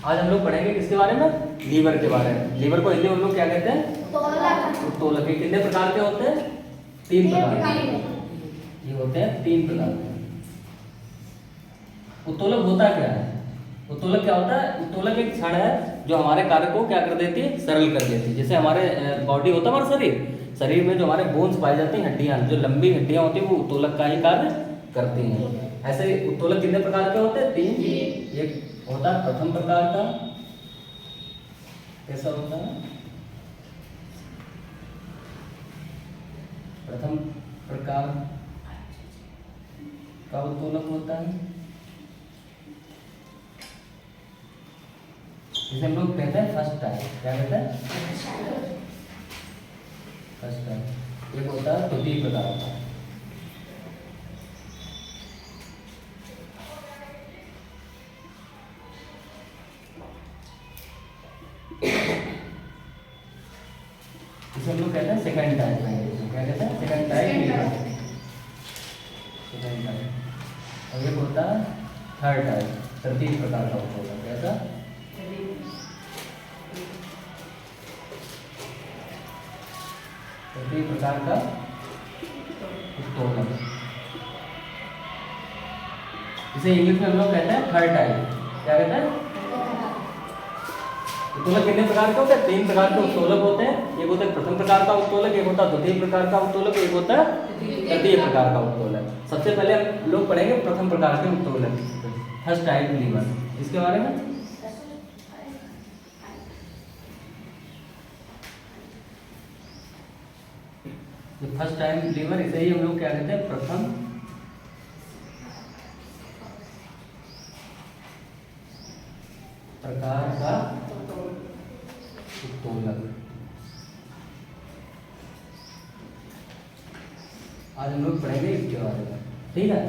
आज हम लोग पढ़ेंगे किसके बारे में? लीवर के बारे में। लीवर को हिंदी में हम लोग क्या कहते हैं? उत्तोलक। ये कितने प्रकार के होते हैं? 3 प्रकार के। ये होते हैं 3 प्रकार के। उत्तोलक होता क्या है? उत्तोलक क्या होता है? उत्तोलक एक क्षण है जो हमारे कार्य को क्या कर देती है? सरल कर देती है। जैसे हमारे बॉडी होता है, हमारा शरीर में जो हमारे बोन्स पाई जाती हैं, हड्डियां, जो लंबी हड्डियां होती हैं, वो उत्तोलक का ही कार्य करती हैं। ऐसे उत्तोलक कितने प्रकार के होते हैं? 3। एक होता है प्रथम प्रकार का। कैसा होता है? प्रथम प्रकार का उत्तोलक होता है, जिसे हम लोग कहते हैं फर्स्ट टाइप। क्या कहते हैं? First type. एक होता है द्वितीय प्रकार का। इसे हम लोग कहते हैं सेकंड टाइप। क्या कहते हैं? Second type. Second type. और ये होता है थर्ड टाइप, तृतीय प्रकार का उत्तोलक। कैसा? तृतीय प्रकार का उत्तोलक। इसे इंग्लिश में हम लोग कहते हैं थर्ड टाइप। क्या कहते हैं? उत्तोलक कितने प्रकार के होते हैं? 3 प्रकार के उत्तोलक होते हैं। एक होता है प्रथम प्रकार का उत्तोलक, एक होता है द्वितीय प्रकार का उत्तोलक, एक होता है तृतीय प्रकार का उत्तोलक। सबसे पहले हम लोग पढ़ेंगे प्रथम प्रकार के उत्तोलक, फर्स्ट टाइप लीवर। इसके बारे में फर्स्ट टाइम लीवर, इसे ही हम लोग क्या कहते हैं? प्रथम प्रकार का उत्तोलक। आज हम लोग पढ़ेंगे इसके बारे में, ठीक है।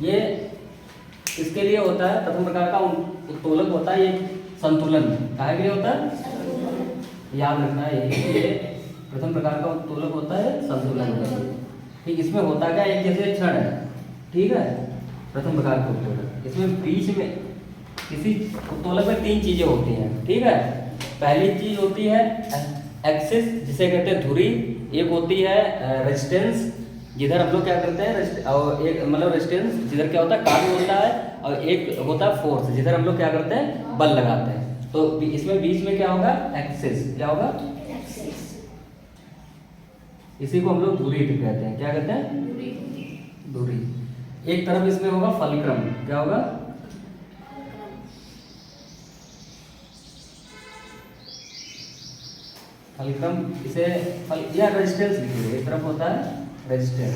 ये इसके लिए होता है, प्रथम प्रकार का उत्तोलक होता है ये संतुलन। काहे के लिए होता है? याद रखना है, ये प्रथम प्रकार का उत्तोलक होता है संतुलन के लिए। ठीक, इसमें होता क्या? एक जैसे क्षण है, ठीक है, प्रथम प्रकार का उत्तोलक। इसमें बीच में किसी उत्तोलक में 3 चीजें होती हैं, ठीक है। पहली चीज होती है एक्सिस, जिसे कहते हैं धुरी। एक होती है रेजिस्टेंस, जिधर हम लोग क्या करते हैं, और एक मतलब रेजिस्टेंस जिधर क्या होता है? कार्य होता है। और एक होता है फोर्स, जिधर हम लोग क्या करते हैं? बल लगाते हैं। तो इसमें बीच में क्या होगा? एक्सिस। क्या होगा? इसी को हम लोग धुरी कहते हैं। क्या कहते हैं? धुरी। एक तरफ इसमें होगा फलक्रम। क्या होगा? फलक्रम। इसे या रेजिस्टेंस लिखिए। एक तरफ होता है रेजिस्टेंस,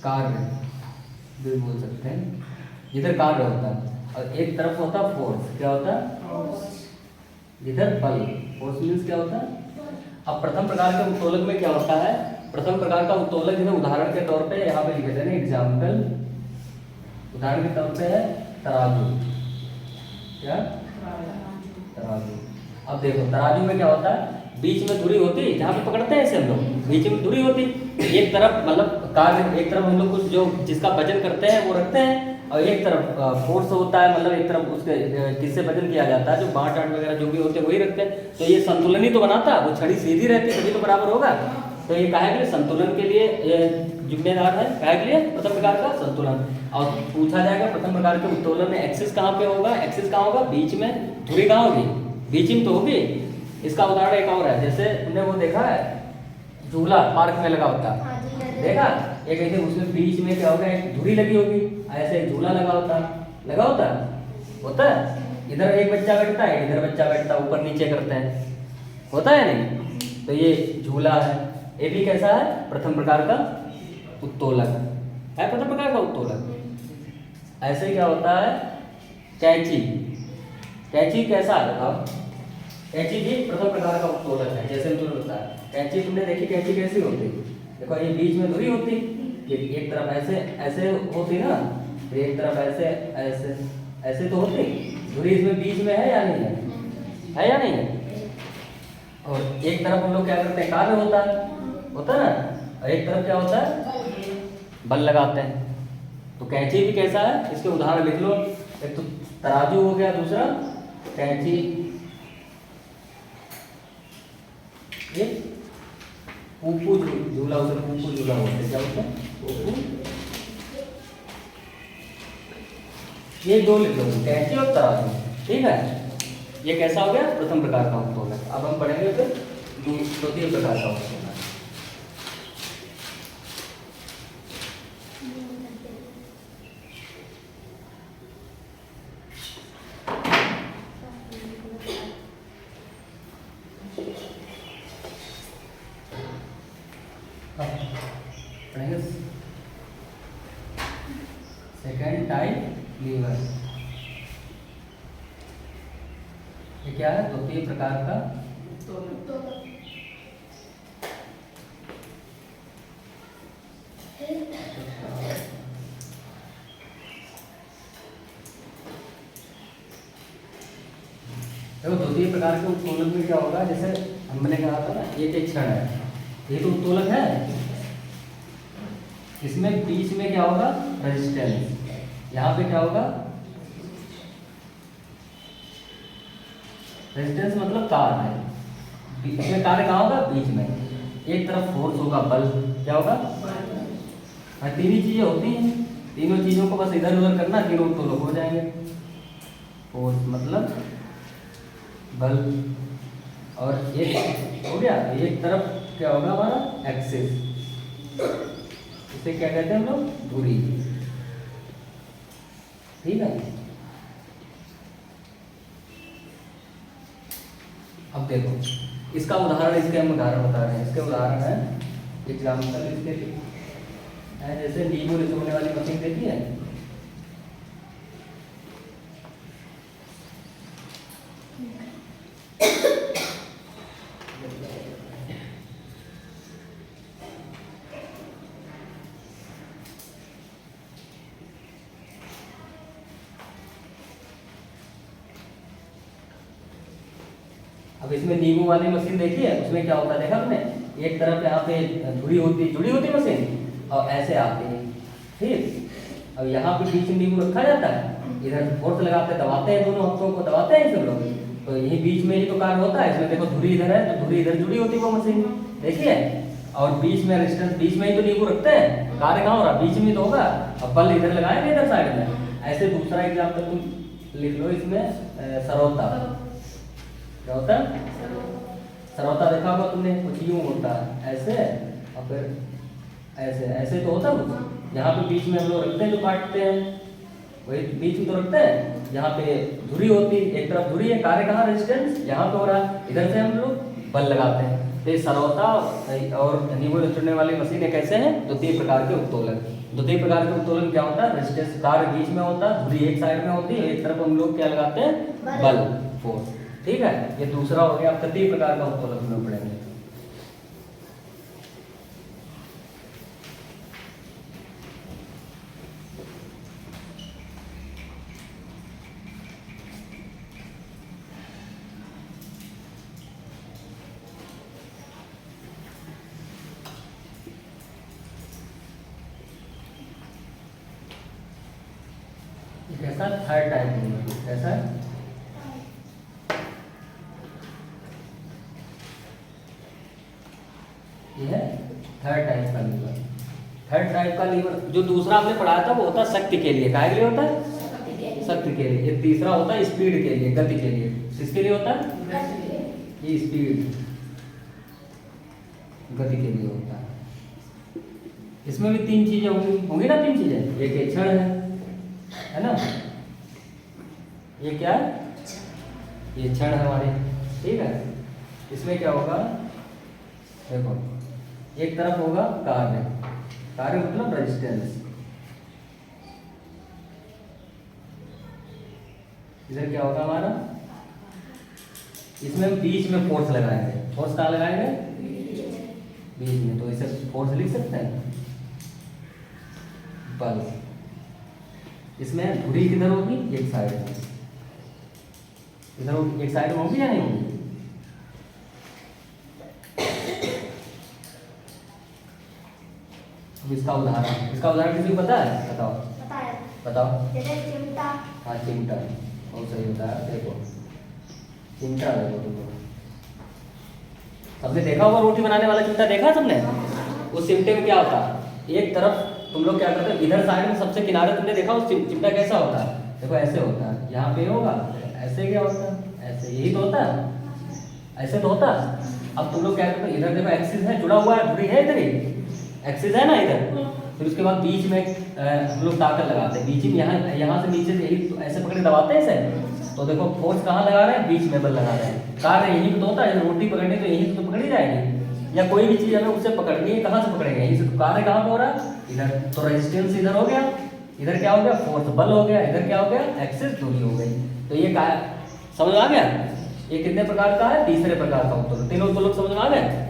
कार्य भी बोल सकते हैं, जिधर कार्य होता है। और एक तरफ होता है फोर्स। क्या होता है? जिधर बल। फोर्स मीन्स क्या होता है? अब प्रथम प्रकार के उत्तोलक में क्या होता है? प्रथम प्रकार का उत्तोलक जैसे उदाहरण के तौर पे यहाँ पे लिखे थे ना, एग्जाम्पल, उदाहरण के तौर पे है तराजू। क्या? तराजू। अब देखो तराजू में क्या होता है? बीच में धुरी होती है, जहाँ पे पकड़ते हैं इसे हम लोग, बीच में धुरी होती। एक तरफ मतलब कार्य, एक तरफ हम लोग कुछ जो जिसका वजन करते हैं वो रखते हैं, और एक तरफ फोर्स होता है, मतलब एक तरफ उसके किससे वजन किया जाता है, जो बाँट आट वगैरह जो भी होते हैं वही रखते हैं। तो ये संतुलन ही तो बनाता है। वो छड़ी सीधी रहती है तभी तो बराबर होगा। तो ये काहे के लिए? संतुलन के लिए जिम्मेदार है। काहे के लिए? प्रथम प्रकार का संतुलन। और पूछा जाएगा प्रथम प्रकार के उत्तोलन में एक्सिस कहाँ पे होगा? एक्सिस कहाँ होगा? बीच में। धुरी कहाँ होगी? बीच में तो होगी। इसका उदाहरण एक और है, जैसे तुमने वो देखा है झूला पार्क में लगा होता है, देखा? एक ऐसे उसमें बीच में क्या होगा? एक धुरी लगी होगी, ऐसे झूला लगा होता होता है। इधर एक बच्चा बैठता है, इधर बच्चा बैठता है, ऊपर नीचे करते हैं, होता है नहीं? तो ये झूला है। ये भी कैसा है? प्रथम प्रकार का उत्तोलक है, प्रथम प्रकार का उत्तोलक। ऐसे क्या होता है? कैंची। कैंची कैसा है? अब कैंची भी प्रथम प्रकार का उत्तोलक है। जैसे तुमने बताया कैंची, तुमने देखी कैंची कैसी होती? देखो ये बीच में धुरी होती, ये एक तरफ ऐसे ऐसे होती ना, एक तरफ ऐसे ऐसे ऐसे तो होती। धुरी इसमें बीच में है या नहीं है? है या नहीं है? और एक तरफ हम लोग क्या करते हैं? कार्य होता है ना, और एक तरफ क्या होता है? बल लगाते हैं। तो कैंची भी कैसा है, इसके उदाहरण लिख लो। एक तो तराजू हो गया, दूसरा कैंची। ये पूपू झूला, उसे पूपू झूला बोलते हैं। क्या बोलते हैं? पूपू। ये दो लिख लो, कैंची और तराजू। ठीक है, ये कैसा हो गया? प्रथम प्रकार का उत्तोलन। अब हम पढ़ेंगे फिर द्वितीय प्रकार का उत्तोलन। पढ़ेंगे सेकेंड टाइप लीवर। ये क्या है? द्वितीय प्रकार का देखो, द्वितीय प्रकार के उत्तोलन में क्या होगा? जैसे हमने कहा था ना, एक क्षण है, ये तो उत्तोलन है। इसमें बीच में क्या होगा? रेजिस्टेंस। यहाँ पे क्या होगा? रेजिस्टेंस मतलब तार है। इसमें कार्य कहाँ होगा? बीच में। एक तरफ फोर्स होगा, बल। क्या होगा? हाँ, तीन ही चीजें होती हैं। तीनों चीजों को बस इधर उधर करना, तीनों उत्तोलन हो जाएंगे। फोर्स मतलब बल, और एक हो गया, एक तरफ क्या होगा हमारा? एक्सिस। इसे क्या कहते हैं हम लोग? धुरी। ठीक है। अब देखो, इसका उदाहरण, इसके हम उदाहरण बता रहे हैं। इसके उदाहरण है, एग्जाम्पल इसके है, जैसे नींबू निचोड़ने वाली मशीन देखी है। अब इसमें नींबू वाली मशीन देखी है, उसमें क्या होता है देखा आपने? एक तरफ यहाँ पे जुड़ी होती मशीन, और ऐसे आती है। ठीक, अब यहाँ पे बीच में नींबू रखा जाता है, इधर फोर्स लगाते दबाते हैं, दोनों हाथों को दबाते हैं सब लोग, तो यही बीच में ही तो कार्य होता है। इसमें देखो धुरी इधर है, तो धुरी इधर जुड़ी होती है वो मशीन, देखिए। और बीच में रेजिस्टेंस, बीच में ही तो नींबू रखते हैं, कार्य कहाँ हो रहा? बीच में तो होगा। अब बल इधर लगाएंगे, इधर साइड में। ऐसे दूसरा एग्जाम्पल तुम लिख लो, इसमें सरौता। क्या होता है? सरौता देखा होगा तुमने, कुछ यूं होता है ऐसे, और फिर ऐसे ऐसे तो होता कुछ। यहाँ पे बीच में हम लोग रखते हैं, जो काटते हैं वही बीच में तो रखते हैं। यहाँ पे धुरी होती, एक तरफ धुरी है, कार्य कहाँ? रेजिस्टेंस यहाँ पे हो रहा है, इधर से हम लोग बल लगाते हैं। तो सरौता और नींबू निचोड़ने वाली मशीन कैसे हैं? द्वितीय प्रकार के उत्तोलन। द्वितीय प्रकार के उत्तोलन क्या होता है? रेजिस्टेंस कार्य बीच में होता है, धुरी एक साइड में होती है, एक तरफ हम लोग क्या लगाते हैं? बल, फोर्स। ठीक है, ये दूसरा हो गया। अब तृतीय प्रकार का उत्तोलन हम लोग पढ़ेंगे। कैसा? थर्ड टाइप में। कैसा है? ये है थर्ड टाइप का लीवर। थर्ड टाइप का लीवर जो दूसरा आपने पढ़ाया था वो होता है शक्ति के लिए। काहे के लिए होता है? शक्ति के लिए। ये तीसरा होता है स्पीड के लिए, गति के लिए। किसके लिए होता है? ये स्पीड, गति के लिए होता है। इसमें भी तीन चीजें होंगी ना, तीन चीजें। एक क्षण है ना, ये क्या है? ये क्षण है हमारे। ठीक है, इसमें क्या होगा? देखो, एक तरफ होगा कार्य, कार्य मतलब रेजिस्टेंस। इधर क्या होगा हमारा? इसमें बीच में फोर्स लगाएंगे। फोर्स कहाँ लगाएंगे? बीच में। तो इसे फोर्स लिख सकते हैं, बल। इसमें धुरी किधर होगी? एक साइड में। इधर एक साइड में होगी या नहीं होगी? इसका उदाहरण किसी को पता है? बताओ बताओ। जैसे चिमटा। हाँ चिमटा, बहुत सही होता है। देखो चिमटा, देखो तुमको सबने देखा होगा रोटी बनाने वाला चिमटा, देखा सबने? उस चिमटे में क्या होता है, एक तरफ तुम लोग क्या करते हो, इधर साइड में सबसे किनारे तुमने देखा उस चिमटा कैसा होता है? देखो ऐसे होता है, यहाँ पे होगा, ऐसे क्या होता है, ऐसे, यही तो होता है, ऐसे तो होता है। अब तुम लोग क्या करते हो, इधर देखो एक्सिस है, जुड़ा हुआ है, धुरी है, इधर ही एक्सिस है ना इधर। फिर उसके बाद बीच में हम लोग ताकत लगाते हैं, बीच में यहाँ से नीचे से यही तो ऐसे पकड़ दबाते हैं इसे, तो देखो फोर्स कहाँ लगा रहे हैं, बीच में बल लगा रहे हैं। कार्य यहीं पे तो होता है, रोटी पकड़नी तो यहीं से तो पकड़ी जाएगी, या कोई भी चीज हमें उससे पकड़नी है, कहाँ से पकड़ेंगे, यहीं से। तो कार्य कहाँ पे हो रहा है, इधर। तो रेजिस्टेंस इधर हो गया, इधर क्या हो गया, फोर्स बल हो गया, इधर क्या हो गया, एक्सिस दूरी हो गई। तो ये समझ में आ गया? ये कितने प्रकार का है? तीसरे प्रकार का उत्तर। तीनों तो लोग समझ में आ गए?